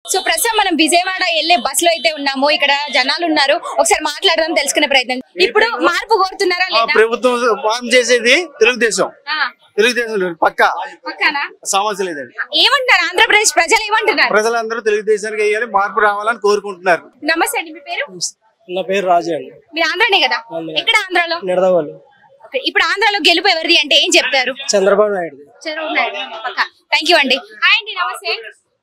So ప్రస్తుతం మనం విజయవాడ వెళ్ళే బస్ లో అయితే ఉన్నాము. ఇక్కడ జనాలు ఉన్నారు, ఒకసారి మాట్లాడదాం, తెలుసుకునే ప్రయత్నం. ఇప్పుడు మార్పు కోరుతున్నారా లేదా? ప్రభుత్వం ఫామ్ చేసేది తెలుగుదేశం పక్కా సమస్య లేదండి. ఏమంటారు ఆంధ్రప్రదేశ్ ప్రజలు ఏమంటున్నారు? ప్రజలందరూ తెలుగుదేశానికి వేయాలి, మార్పు రావాలని కోరుకుంటున్నారు. నమస్తే అండి, మీ పేరు? నా పేరు రాజు అండి. మీరు ఆంధ్రానే కదా? ఎక్కడ ఆంధ్రాలో? నిడదవోలు. ఇప్పుడు ఆంధ్రాలో గెలుపు ఎవరిది అంటే ఏం చెప్తారు? చంద్రబాబు నాయుడు. చంద్రబాబు నాయుడు పక్కా. థ్యాంక్ యూ అండి. హాయ్ అండి, నమస్తే.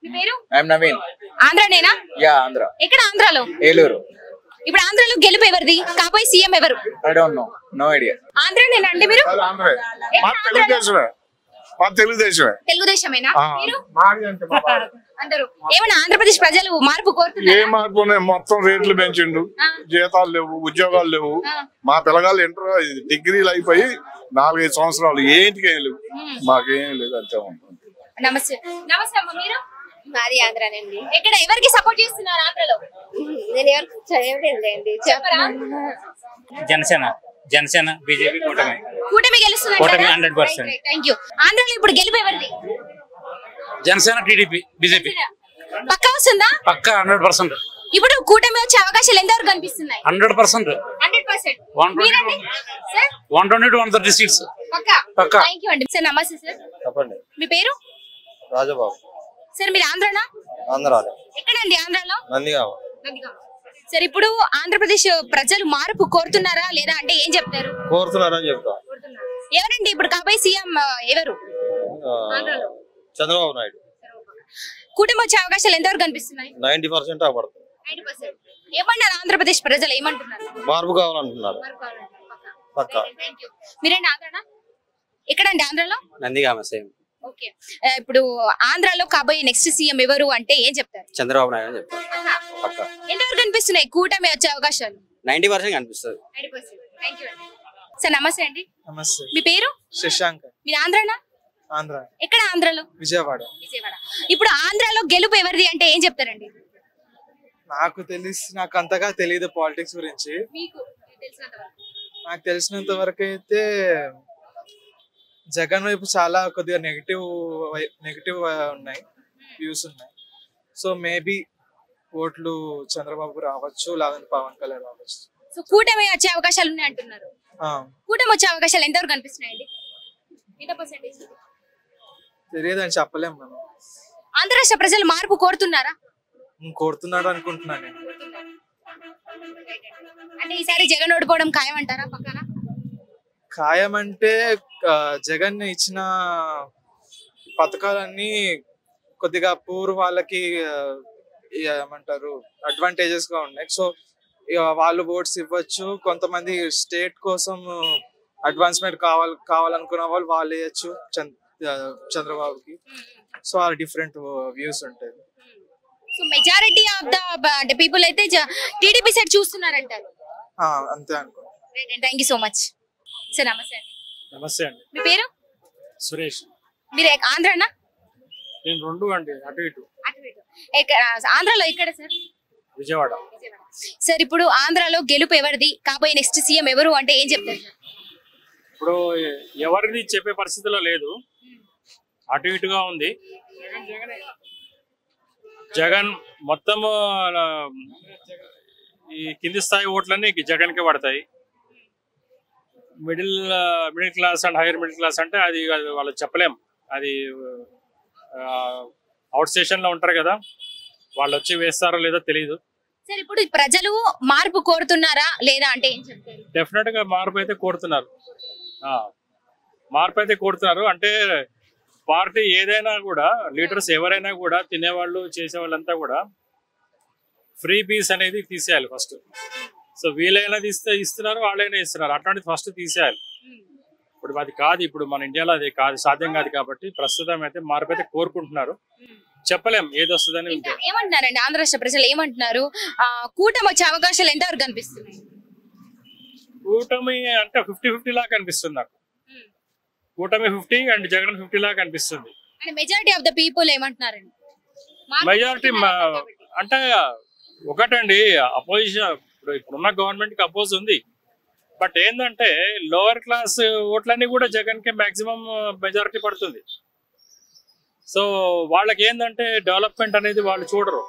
మీ పేరు? ఐఎమ్ నవీన్. ఆంధ్రానేనా? యా, ఆంధ్ర. ఎక్కడ ఆంధ్రాలో? ఏలూరు. ఇప్పుడు ఆంధ్రాలో గెలుపు ఎవరిది? కాబోయే సీఎం ఎవరు? I don't know, no idea. ఆంధ్రానేనా అండి మీరు? తెలుగుదేశమేనా మీరు? అందరూ ఏమన్నా ఆంధ్రప్రదేశ్ ప్రజలు మార్పు కోరుతున్నారు? ఏ మార్పు? మొత్తం రేట్లు పెంచిండు, జీతాలు లేవు, ఉద్యోగాలు లేవు. మా పిల్లగాళ్ళు ఇంటర్ డిగ్రీలు అయిపోయి 4-5 సంవత్సరాలు ఏంటికి ఏం లేవు, మాకేం లేదు. అంతే ఉంటుంది. నమస్తే. నమస్తే అమ్మ, మీరు? మాది ఆంధ్రానండి. ఎక్కడ ఎవరికి సపోర్ట్ చేస్తున్నారు ఆంధ్రలో? నేను ఎవరికి చదివేండి చెప్పరా? జనసేన బీజేపీ కూటమి గెలుస్తుంది. 100%. Thank you. ఆంధ్రాలో ఇప్పుడు గెలుపు ఎవరిది? జనసేన టీడీపీ బీజేపీ పక్కా వస్తుందా? పక్కా 100%. ఇప్పుడు కూటమి వచ్చే అవకాశాలు ఎంతవరకు కనిపిస్తున్నాయి? 100%. 100%. 120 to 130 సీట్స్ పక్కా. థ్యాంక్ యూ అండి. సార్ నమస్తే సార్. చెప్పండి. మీ పేరు? రాజబాబు. సార్ మీరు ఆంధ్రానా? ఆంధ్రాలో. ఎక్కడండి ఆంధ్రాలో? నందిగామ. సార్ ఇప్పుడు ఆంధ్రప్రదేశ్ ప్రజలు మార్పు కోరుతున్నారా లేదా అంటే ఏం చెప్తారు? కోరుతున్నారని చెప్తా. ఎవరండి ఇప్పుడు కాబోయే సీఎం ఎవరు ఆంధ్రాలో? చంద్రబాబు నాయుడు. కూటమి వచ్చే అవకాశాలు ఎంతవరకు కనిపిస్తున్నాయి? 90% అవ్వబడుతుంది. 90%. ఏమన్నారు ఆంధ్రప్రదేశ్ ప్రజలు ఏమంటున్నారు? మార్పు కావాలంటున్నారు. పక్కా. మీరేంటి ఆంధ్రానా? ఎక్కడండి ఆంధ్రాలో? నందిగామ. సేమ్. ఓకే. ఇప్పుడు ఆంధ్రాలో కాబోయే నెక్స్ట్ సీఎం ఎవరు అంటే ఏం చెప్తారు? చంద్రబాబు నాయుడు అని చెప్తారు. పక్కా. ఎంతవరకు కనిపిస్తున్నాయి కూటమి వచ్చే అవకాశాలు? 90% కనిపిస్తుంది. 90%. థ్యాంక్ యూ అండి. సార్ నమస్తే అండి. నమస్తే. మీ పేరు? శశాంక్. మీరు ఆంధ్రానా? ఆంధ్ర. ఎక్కడ ఆంధ్రాలో? విజయవాడ. ఇప్పుడు ఆంధ్రాలో గెలుపు ఎవరిది అంటే ఏం చెప్తారండి? నాకు అంతగా తెలియదు పాలిటిక్స్ గురించి. నాకు తెలిసినంత వరకు అయితే జగన్ వైపు చాలా కొద్దిగా నెగిటివ్ ఉన్నాయి, వ్యూస్ ఉన్నాయి. సో మేబీ ఓట్లు చంద్రబాబు రావచ్చు, లేదంటే పవన్ కళ్యాణ్ రావచ్చు. సో కూటమి వచ్చే అవకాశాలు ఉన్నాయి అంటున్నారు. కూటమి వచ్చే అవకాశాలు ఎంతవరకు కనిపిస్తున్నాయండి? తెలియదని చెప్పలేము మనం. ఆంధ్ర రాష్ట్ర ప్రజలు మార్పు కోరుతున్నారా? కోరుతున్నాడు అనుకుంటున్నాను నేను. అంటే ఈసారి జగన్ ఓడిపోవడం ఖాయం అంటారా? పక్కన ఖాయం అంటే జగన్ ఇచ్చిన పథకాలన్నీ కొద్దిగా పూర్ వాళ్ళకి ఏమంటారు అడ్వాంటేజెస్ గా ఉన్నాయి. సో వాళ్ళు ఓట్స్ ఇవ్వచ్చు. కొంతమంది స్టేట్ కోసం అడ్వాన్స్మెంట్ కావాలనుకున్న వాళ్ళు వేయచ్చు చంద్రబాబుకి. సో ఆ డిఫరెంట్ వ్యూస్ ఉంటాయి. So majority of the people అయితే టీడీపీ సైడ్ చూస్తున్నారంటారు. అంతే అనుకో. Thank you so much. Sir నమస్తే అండి. నమస్తే అండి. మీ పేరు? సురేష్. మీరు ఆంధ్రానా? నేను రెండు అండి, అటు ఇటు. ఆంధ్రాలో ఎక్కడ సార్? విజయవాడ. సార్ ఇప్పుడు ఆంధ్రాలో గెలుపు ఎవరిది? కాబోయే నెక్స్ట్ సీఎం ఎవరు అంటే ఏం చెప్తారు? ఇప్పుడు ఎవరిది చెప్పే పరిస్థితిలో లేదు, అటు ఇటుగా ఉంది. జగన్ మొత్తం ఈ కింది స్థాయి ఓట్లన్నీ జగన్కే పడతాయి. Middle class and higher middle class అంటే అది వాళ్ళు చెప్పలేం. అది అవుట్ స్టేషన్ లో ఉంటారు కదా, వాళ్ళు వచ్చి వేస్తారో లేదో తెలియదు. సార్ ఇప్పుడు ప్రజలు మార్పు కోరుతున్నారా లేదా అంటే ఏం చెప్తారు? డెఫినెట్ గా మార్పు అయితే కోరుతున్నారు. అంటే పార్టీ ఏదైనా కూడా, లీడర్స్ ఎవరైనా కూడా, తినేవాళ్ళు చేసేవాళ్ళంతా కూడా ఫ్రీ పీస్ అనేది తీసేయాలి ఫస్ట్. సో వీళ్ళైనా ఇస్తున్నారు, వాళ్ళైనా ఇస్తున్నారు, అట్లాంటిది ఫస్ట్ తీసేయాలి. ఇప్పుడు అది కాదు, ఇప్పుడు మన ఇండియాలో అది కాదు, సాధ్యం కాదు. కాబట్టి ప్రస్తుతం అయితే మార్పు అయితే కోరుకుంటున్నారు. చెప్పలేం ఏది వస్తుందని. ఏమంటున్నారండి ఆంధ్ర రాష్ట్ర ప్రజలు ఏమంటున్నారు? కూటమి వచ్చే అవకాశాలు ఎంతవరకు కనిపిస్తున్నాయి? కూటమి అంటే 50-50 లాగా కనిపిస్తుంది నాకు. కూటమి 50 అండ్ జగన్ 50 లాగా కనిపిస్తుంది. మెజారిటీ ఆఫ్ ద పీపుల్ ఏమంటున్నారండి? మెజారిటీ అంటే ఒకటండి, అపోజిషన్ ఇప్పుడున్న గవర్నమెంట్ కి అపోజ్ ఉంది. బట్ ఏంటంటే లోవర్ క్లాస్ ఓట్లన్నీ కూడా జగన్ కి మాక్సిమం మెజారిటీ పడుతుంది. సో వాళ్ళకి ఏంటంటే డెవలప్మెంట్ అనేది వాళ్ళు చూడరు.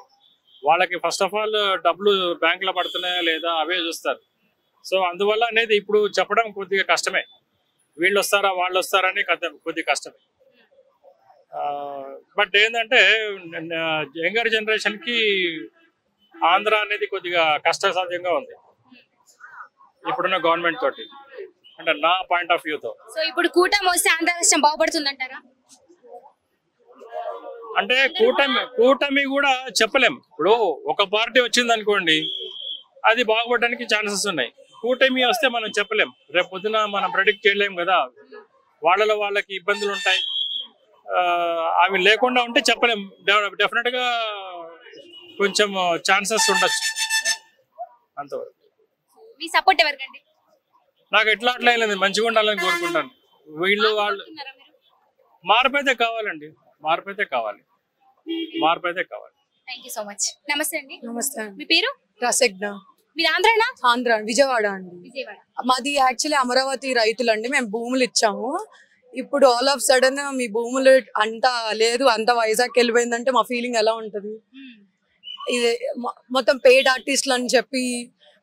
వాళ్ళకి ఫస్ట్ ఆఫ్ ఆల్ డబ్బులు బ్యాంకులో పడుతున్నాయా లేదా అవే చూస్తారు. సో అందువల్ల అనేది ఇప్పుడు చెప్పడం కొద్దిగా కష్టమే. వీళ్ళు వస్తారా వాళ్ళు వస్తారా అని కొద్దిగా కష్టమే. బట్ ఏంటంటే యంగర్ జనరేషన్కి ఆంధ్ర అనేది కొద్దిగా కష్టసాధ్యంగా ఉంది ఇప్పుడున్న గవర్నమెంట్ తోటి, అంటే నా పాయింట్ ఆఫ్ వ్యూతో. సో ఇప్పుడు కూటమి వస్తే ఆంధ్ర రాష్ట్రం బాగుపడుతుందంటారా? అంటే కూటమి కూడా చెప్పలేం. ఇప్పుడు ఒక పార్టీ వచ్చింది అనుకోండి, అది బాగుపడడానికి ఛాన్సెస్ ఉన్నాయి. కూటమి వస్తే మనం చెప్పలేం, రేపు పొద్దున మనం ప్రెడిక్ట్ చేయలేం కదా. వాళ్ళకి ఇబ్బందులు ఉంటాయి, అవి లేకుండా ఉంటే చెప్పలేం. డెఫినెట్ గా కొంచెం ఛాన్సెస్ ఉండొచ్చు అంతవరకు. మీ సపోర్ట్ ఎవరికండి? నాకు ఎట్లా లేదు, మంచిగా ఉండాలని కోరుకుంటాను. వీళ్ళు వాళ్ళు మార్పు అయితే కావాలండి, మార్పు అయితే కావాలి. Thank you so much. నమస్తే అండి. నమస్తే. మీ పేరు? రసజ్ఞ. మీరు ఆంధ్రానా? ఆంధ్ర, విజయవాడ అండి. విజయవాడ. మాది యాక్చువల్లీ అమరావతి రైతులండి. మేము భూములు ఇచ్చాము. ఇప్పుడు ఆల్ ఆఫ్ సడన్ మీ భూములు అంతా లేదు, అంత వైజాగ్ వెళ్ళిపోయిందంటే మా ఫీలింగ్ ఎలా ఉంటది? ఇది మొత్తం పెయిడ్ ఆర్టిస్టులు అని చెప్పి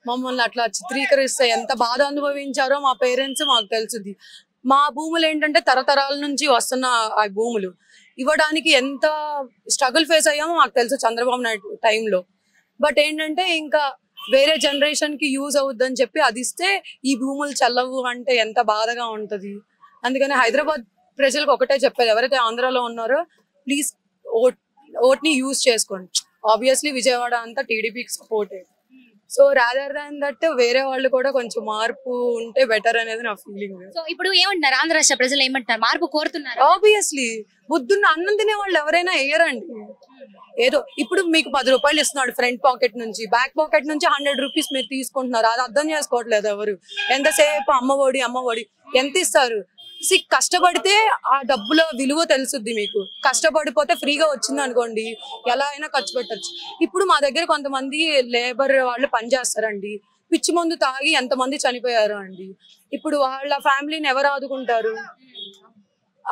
మమ్మల్ని అట్లా చిత్రీకరిస్తే ఎంత బాధ అనుభవించారో మా పేరెంట్స్ మాకు తెలుసుది. మా భూములు ఏంటంటే తరతరాల నుంచి వస్తున్న ఆ భూములు ఇవ్వడానికి ఎంత స్ట్రగుల్ ఫేస్ అయ్యామో మాకు తెలుసు చంద్రబాబు నాయుడు టైంలో. బట్ ఏంటంటే ఇంకా వేరే జనరేషన్ కి యూజ్ అవుద్దని చెప్పి అది ఇస్తే ఈ భూములు చల్లవు అంటే ఎంత బాధగా ఉంటది. అందుకని హైదరాబాద్ ప్రజలకు ఒకటే చెప్పేది, ఎవరైతే ఆంధ్రాలో ఉన్నారో ప్లీజ్ ఓట్ని యూజ్ చేసుకోండి. ఆబ్వియస్లీ విజయవాడ అంతా టీడీపీకి సపోర్టే. సో రాదర్ దాన్ దట్ వేరే వాళ్ళు కూడా కొంచెం మార్పు ఉంటే బెటర్ అనేది నా ఫీలింగ్. సో ఇప్పుడు ఏమంటున్నారు ఆంధ్ర రాష్ట్ర ప్రజలు, ఏమంటున్నారు? మార్పు కోరుతున్నారు? ఆబ్వియస్లీ బుద్ధున్న అన్నం తినే వాళ్ళు ఎవరైనా వేయరండి. ఏదో ఇప్పుడు మీకు 10 రూపాయలు ఇస్తున్నాడు ఫ్రంట్ పాకెట్ నుంచి, బ్యాక్ పాకెట్ నుంచి 100 రూపీస్ మీరు తీసుకుంటున్నారు. అది అర్థం చేసుకోవట్లేదు ఎవరు. ఎంతసేపు అమ్మఒడి ఎంత ఇస్తారు? కష్టపడితే ఆ డబ్బుల విలువ తెలుసుద్ది మీకు. కష్టపడిపోతే ఫ్రీగా వచ్చింది అనుకోండి ఎలా అయినా ఖర్చు పెట్టచ్చు. ఇప్పుడు మా దగ్గర కొంతమంది లేబర్ వాళ్ళు పనిచేస్తారండి, పిచ్చి మందు తాగి ఎంతమంది చనిపోయారు అండి. ఇప్పుడు వాళ్ళ ఫ్యామిలీని ఎవరు ఆదుకుంటారు?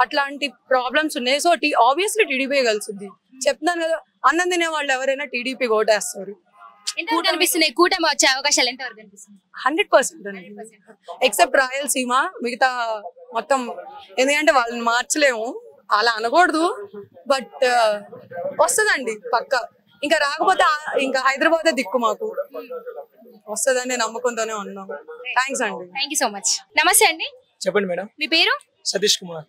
అట్లాంటి ప్రాబ్లమ్స్ ఉన్నాయి. సో ఆబ్వియస్లీ టీడీపీ గెలుస్తుంది. చెప్తున్నాను కదా, అన్నం తినే వాళ్ళు ఎవరైనా టీడీపీ ఓటేస్తారు. ఎంతవరకు కనిపిస్తున్నాయి కూటమి వచ్చే అవకాశాలు? ఎంతవరకు కనిపిస్తుంది? 100% అండి. ఎక్సెప్ట్ రాయలసీమ, మిగతా మొత్తం. ఎందుకంటే వాళ్ళని మార్చలేము, అలా అనకూడదు. బట్ వస్తుందండి పక్క. ఇంకా రాకపోతే ఇంకా హైదరాబాద్ దిక్కు మాకు వస్తుందని నమ్మకంతోనే ఉన్నాం. థ్యాంక్స్ అండి. Thank you so much. నమస్తే అండి. చెప్పండి మేడం. మీ పేరు? సతీష్ కుమార్.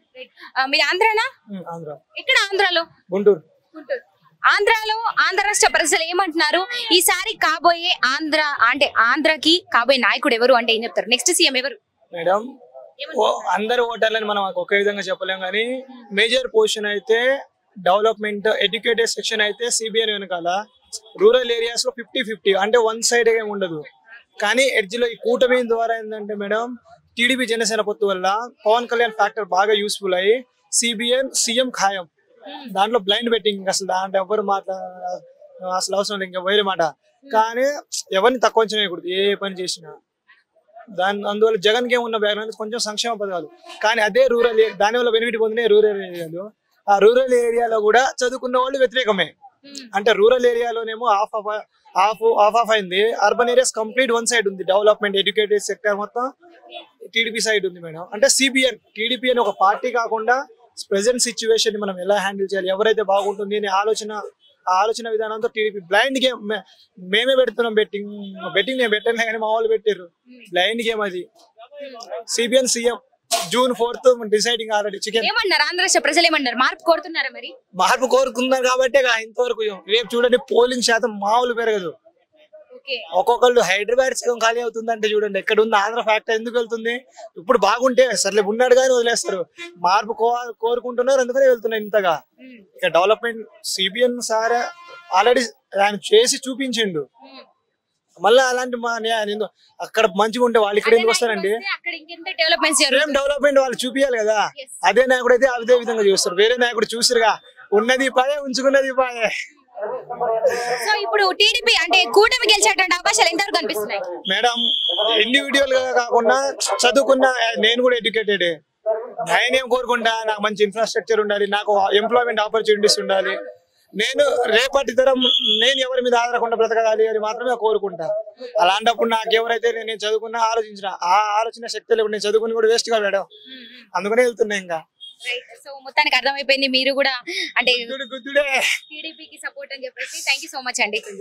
మీరు ఆంధ్రానా? ఆంధ్ర. ఎక్కడ ఆంధ్రాలో? గుంటూరు. ఆంధ్రాలో ఆంధ్ర రాష్ట్ర ప్రజలు ఏమంటున్నారు? ఈసారి కాబోయే ఆంధ్రకి కాబోయే నాయకుడు ఎవరు అంటే ఏం చెప్తారు? నెక్స్ట్ సీఎం ఎవరు? మేడం అందరు ఓటర్లని మనం ఒకే విధంగా చెప్పలేం, కానీ మేజర్ పొజిషన్ అయితే డెవలప్మెంట్ ఎడ్యుకేటెడ్ సెక్షన్ అయితే సిబిఎన్ వెనకాల. రూరల్ ఏరియాస్ లో 50-50 అంటే వన్ సైడ్ ఏమి ఉండదు. కానీ ఎడ్జ్ లో ఈ కూటమి ద్వారా ఏంటంటే మేడం టీడీపీ జనసేన పొత్తు వల్ల పవన్ కళ్యాణ్ ఫ్యాక్టర్ బాగా యూస్ఫుల్ అయ్యి సిబిఎన్ సీఎం ఖాయం. దాంట్లో బ్లైండ్ బెట్టింగ్, అసలు దాంట్లో ఎవరు అసలు అవసరం లేదు, ఇంకా వేరే మాట. కానీ ఎవరిని తక్కువ అంచనా వేయకూడదు ఏ పని చేసినా. అందువల్ల జగన్ కి ఏమున్న బ్యాక్గ్రౌండ్ కొంచెం సంక్షేమ పథకాలు, కానీ అదే రూరల్ దానివల్ల బెనిఫిట్ పొందిన రూరల్ ఏరియాలో. ఆ రూరల్ ఏరియాలో కూడా చదువుకున్న వాళ్ళు వ్యతిరేకమే. అంటే రూరల్ ఏరియాలోనేమో ఆఫ్ అయింది, urban areas complete one side ఉంది. డెవలప్మెంట్ ఎడ్యుకేటెడ్ సెక్టర్ మొత్తం టీడీపీ సైడ్ ఉంది మేడం. అంటే సిబిఎన్ టీడీపీ అని ఒక పార్టీ కాకుండా ప్రెసెంట్ సిచ్యువేషన్ ని మనం ఎలా హ్యాండిల్ చేయాలి, ఎవరైతే బాగుంటుంది అనే ఆలోచన విధానంతో టీడీపీ బ్లైండ్ గేమ్. మేమే పెడుతున్నాం బెట్టింగ్ నేను పెట్టలే కానీ మా వాళ్ళు పెట్టారు. బ్లైండ్ గేమ్ అది. CBN CM June 4th deciding already. Chicken ఏమన్నారు ఆంధ్ర రాష్ట్ర ప్రజలు? ఏమన్నారు? మార్పు కోరుతున్నారా? మరి మార్పు కోరుకున్నారు కాబట్టి ఇంతవరకు. రేపు చూడండి పోలింగ్ శాతం మామూలు పెరగదు. ఒక్కొక్కళ్ళు హైదరాబాద్ సగం ఖాళీ అవుతుందంటే చూడండి ఎక్కడ ఉంది ఆంధ్ర ఫ్యాక్టర్ ఎందుకు వెళ్తుంది? ఇప్పుడు బాగుంటే సర్లే ఉన్నాడు కానీ వదిలేస్తారు. మార్పు కోరుకుంటున్నారు అందుకనే వెళ్తున్నారు ఇంతగా. ఇక డెవలప్మెంట్ సిబిఎన్ సార్ ఆల్రెడీ ఆయన చేసి చూపించిండు. మళ్ళీ అలాంటి అక్కడ మంచిగా ఉంటే వాళ్ళు ఇక్కడ ఎందుకు వస్తారండి? డెవలప్మెంట్ వాళ్ళు చూపించాలి కదా. అదే నాయకుడు అయితే అదే విధంగా చూస్తారు. వేరే నాయకుడు చూసిరుగా ఉన్నది పాయే ఉంచుకున్నది పాయే. సో ఇప్పుడు టీడీపీ అంటే కూటమి గెలిచేటువంటి అవకాశాలు ఎంతవరకు కనిపిస్తున్నాయి మేడం? ఇండివిజువల్ గా కాకుండా చదువుకున్న నేను కూడా ఎడ్యుకేటెడ్. నేనేం కోరుకుంటా, నాకు మంచి ఇన్ఫ్రాస్ట్రక్చర్ ఉండాలి, నాకు ఎంప్లాయ్మెంట్ ఆపర్చునిటీస్ ఉండాలి, నేను రేపటి తరం నేను ఎవరి మీద ఆధారకుండా బ్రతకాలి అని మాత్రమే కోరుకుంటా. అలాంటప్పుడు నాకు ఎవరైతే నేను చదువుకున్నా ఆలోచించిన ఆ ఆలోచన శక్తి లేకుండా నేను చదువుకుని కూడా వేస్ట్ గా మేడం, అందుకనే వెళ్తున్నా. ఇంకా సో మొత్తానికి అర్థమైపోయింది మీరు కూడా అంటే గుద్దుడే టీడీపీకి సపోర్ట్ అని చెప్పేసి. థ్యాంక్ యూ సో మచ్ అండి.